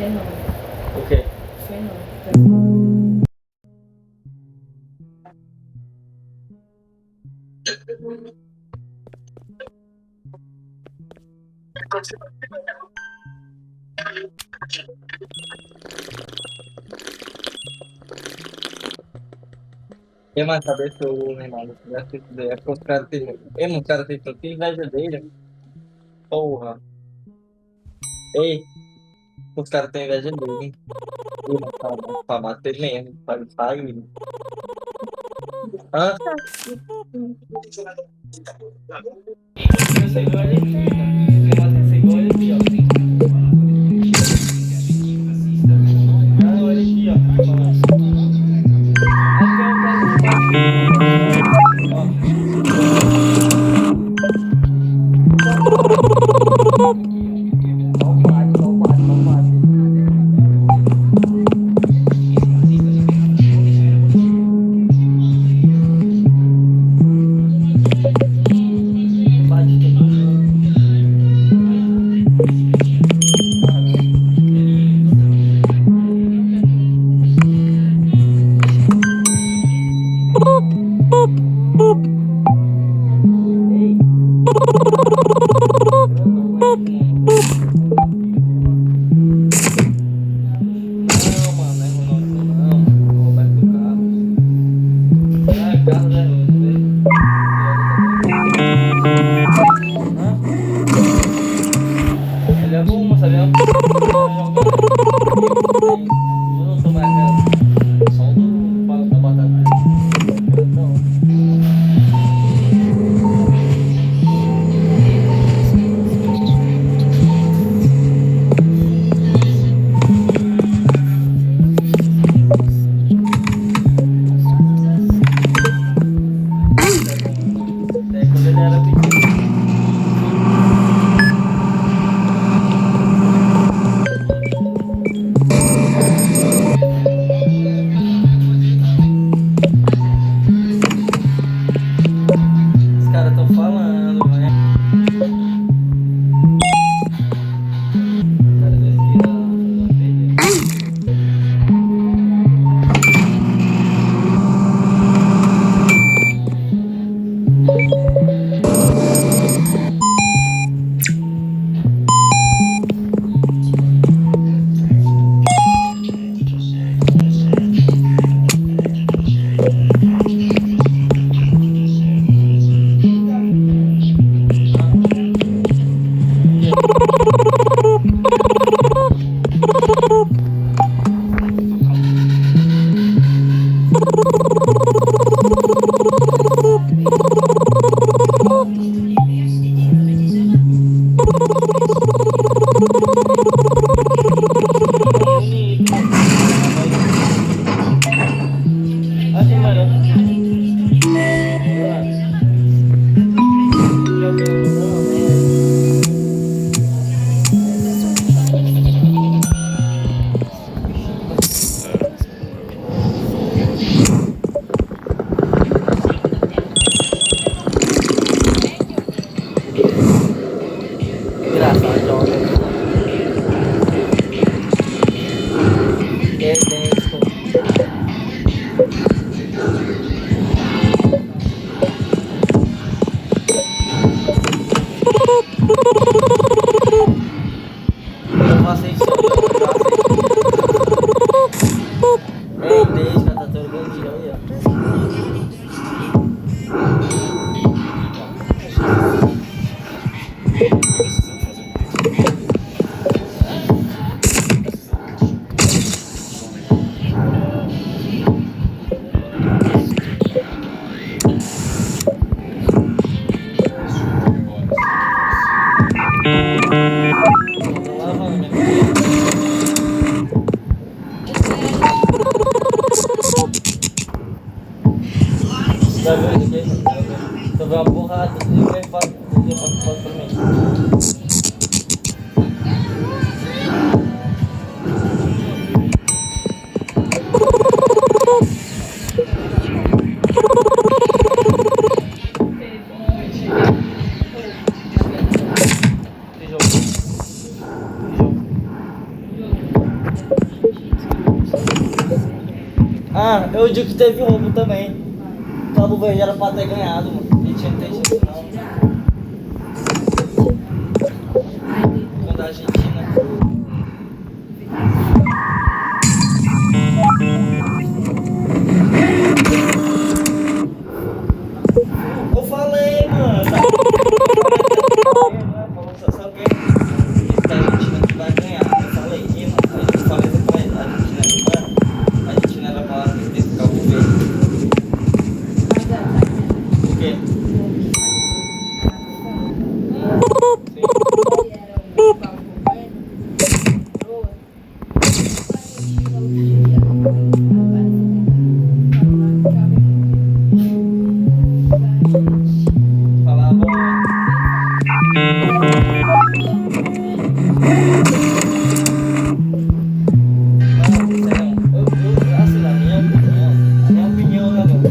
O quê? Eu mais saber se o Neymar não tivesse essa ideia, porque os caras têm. Os caras têm tanta inveja dele. Porra. Ei, os caras têm inveja dele. Ih, mas pra bater mesmo, pra sair. Hã? Esse igual ele aqui, cara. Esse igual ele aqui, ó. Ah, olha aqui, ó. Vai ver isso aqui? Tu vê uma porrada, tu vê foto pra mim. Que jogo? Que jogo? Eu digo que teve roubo também. Cabo Verde era pra ter ganhado, mano. E tinha que ter isso não. Quando a Argentina. Eu falei, mano. Só que disse pra Argentina que vai ganhar. Eu falei, e, mano. Eu falei pra Argentina que, mano, a Argentina era pra ter esse Cabo Verde. Por quê? Falava. Assim, na minha opinião, né, mano?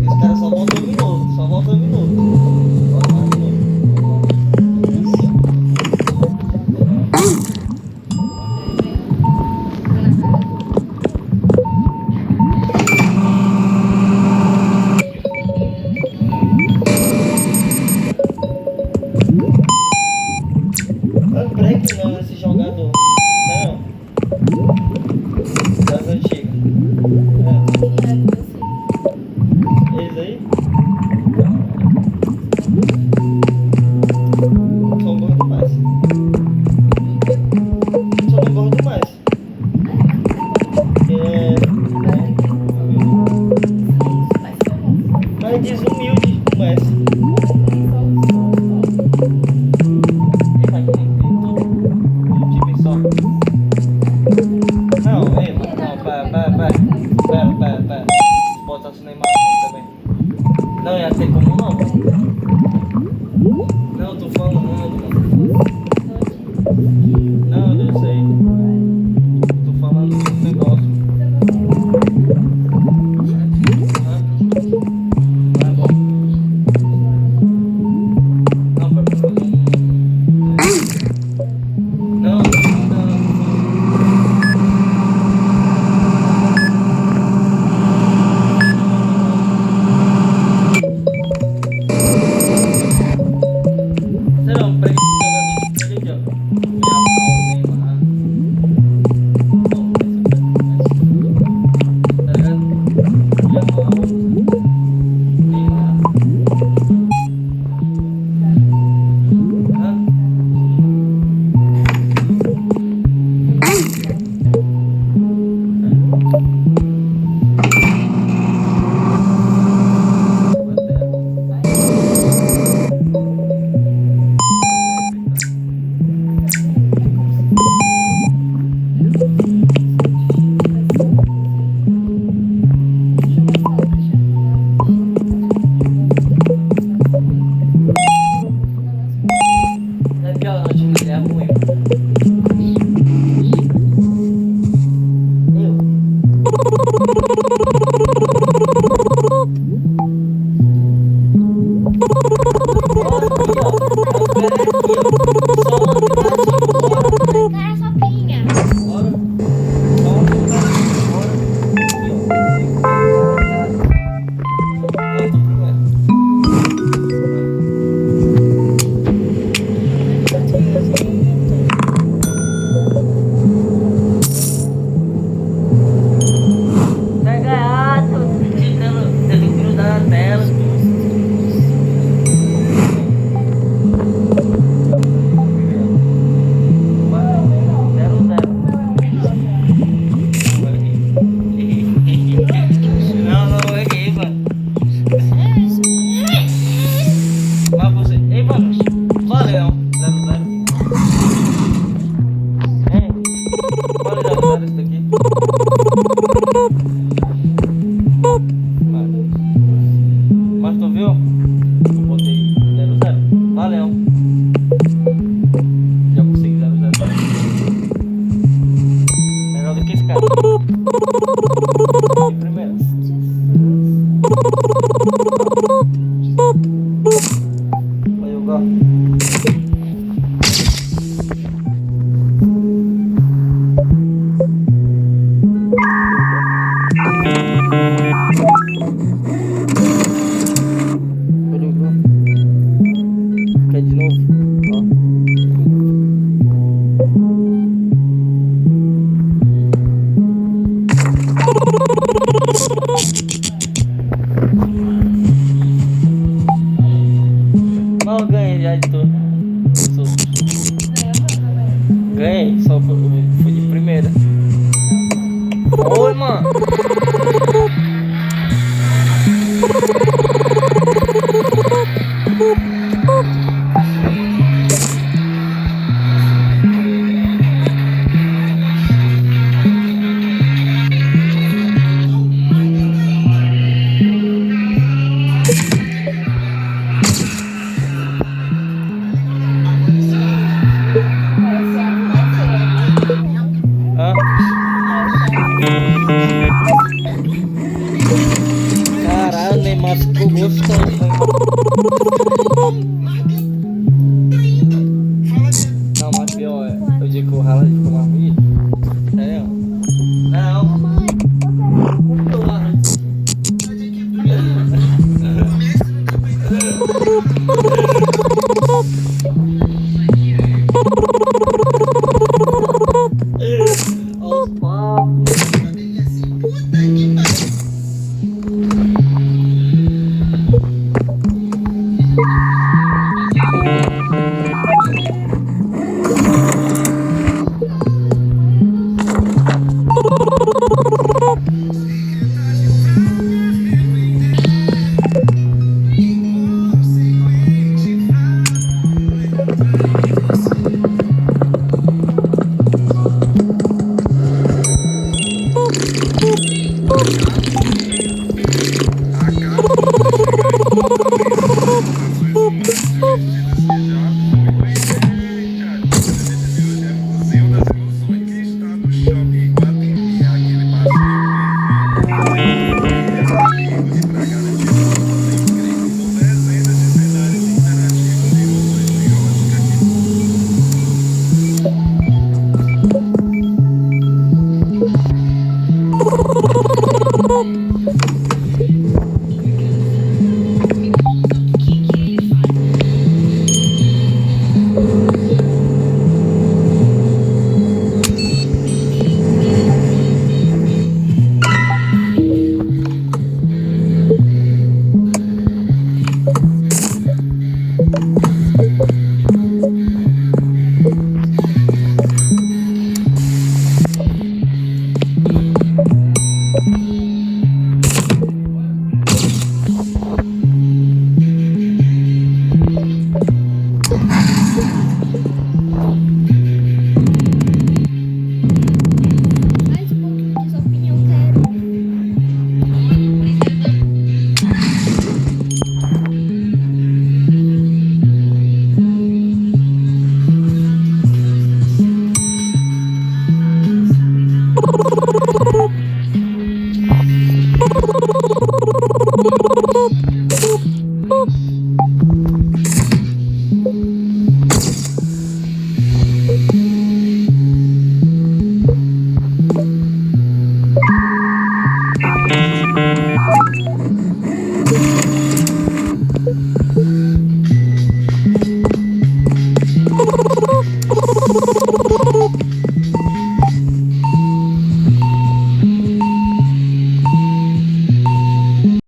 Esse cara só volta um minuto, só volta um minuto. Volta um minuto. Não é break não, esse jogador. Não, das antigas. Esse aí? Só não gordo mais. Só não gordo mais. Mas desumilde o Messi. Ele vai querer tudo. Um time só. Não, ei, mano, não, pera. Botar o Neymar aí também. Não ia ter como não. Não, eu tô falando, mano. Não, eu sei. Eu tô falando do negócio. Não é bom. Não, vai fazer Não, Aí, Gá. Olha o Gá. Quer de novo? Ó. Não, eu ganhei já de tudo. Os outros. Ganhei, só fui de primeira. Oi, mano. Hã? Caralho, o Neymar ficou gostoso, né?